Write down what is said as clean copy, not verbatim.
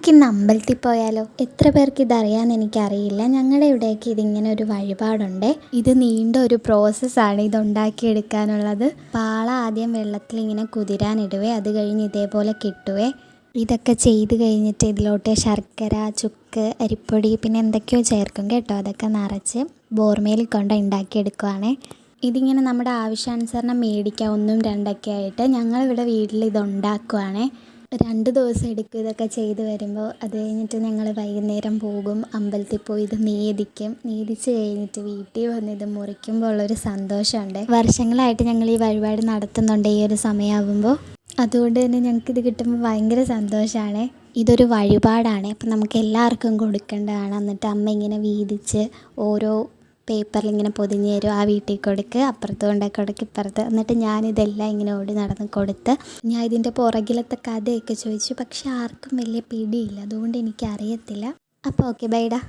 നമുക്കിന്ന് അമ്പലത്തിൽ പോയാലോ? എത്ര പേർക്ക് ഇതറിയാമെന്ന് എനിക്കറിയില്ല. ഞങ്ങളുടെ ഇവിടെയൊക്കെ ഇതിങ്ങനെ ഒരു വഴിപാടുണ്ട്. ഇത് നീണ്ട ഒരു പ്രോസസ്സാണ് ഇതുണ്ടാക്കിയെടുക്കാനുള്ളത്. പാള ആദ്യം വെള്ളത്തിൽ ഇങ്ങനെ കുതിരാനിടുവേ, അത് കഴിഞ്ഞ് ഇതേപോലെ കിട്ടുവേ. ഇതൊക്കെ ചെയ്ത് കഴിഞ്ഞിട്ട് ഇതിലോട്ട് ശർക്കര, ചുക്ക്, അരിപ്പൊടി പിന്നെ എന്തൊക്കെയോ ചേർക്കും കേട്ടോ. അതൊക്കെ നിറച്ച് ബോർമേൽ കൊണ്ട് ഉണ്ടാക്കിയെടുക്കുവാണേ. ഇതിങ്ങനെ നമ്മുടെ ആവശ്യാനുസരണം മേടിക്കാം, 1, 2 ആയിട്ട്. ഞങ്ങളിവിടെ വീട്ടിൽ ഇതുണ്ടാക്കുവാണേ. 2 ദിവസം എടുക്കും ഇതൊക്കെ ചെയ്ത് വരുമ്പോൾ. അത് കഴിഞ്ഞിട്ട് ഞങ്ങൾ വൈകുന്നേരം പോകും, അമ്പലത്തിൽ പോയി ഇത് നീതിച്ച് കഴിഞ്ഞിട്ട് വീട്ടിൽ വന്ന് ഇത് മുറിക്കുമ്പോൾ ഉള്ളൊരു സന്തോഷമുണ്ട്. വർഷങ്ങളായിട്ട് ഞങ്ങൾ ഈ വഴിപാട് നടത്തുന്നുണ്ട് ഈ ഒരു സമയമാകുമ്പോൾ. അതുകൊണ്ട് തന്നെ ഞങ്ങൾക്കിത് കിട്ടുമ്പോൾ ഭയങ്കര സന്തോഷമാണ്. ഇതൊരു വഴിപാടാണ്, അപ്പം നമുക്ക് എല്ലാവർക്കും കൊടുക്കേണ്ടതാണ്. എന്നിട്ട് അമ്മ ഇങ്ങനെ വീതിച്ച് ഓരോ പേപ്പറിൽ ഇങ്ങനെ പൊതിഞ്ഞ് തരും. ആ വീട്ടിൽ കൊടുക്ക്, അപ്പുറത്ത് കൊണ്ടുപോയി കൊടുക്ക്, ഇപ്പുറത്ത്. എന്നിട്ട് ഞാനിതെല്ലാം ഇങ്ങനെ ഓടി നടന്ന് കൊടുത്ത് ഞാൻ ഇതിൻ്റെ പുറകിലത്തെ കഥയൊക്കെ ചോദിച്ചു. പക്ഷെ ആർക്കും വലിയ പിടിയില്ല, അതുകൊണ്ട് എനിക്കറിയത്തില്ല. അപ്പോൾ ഓക്കെ, ബൈഡാ.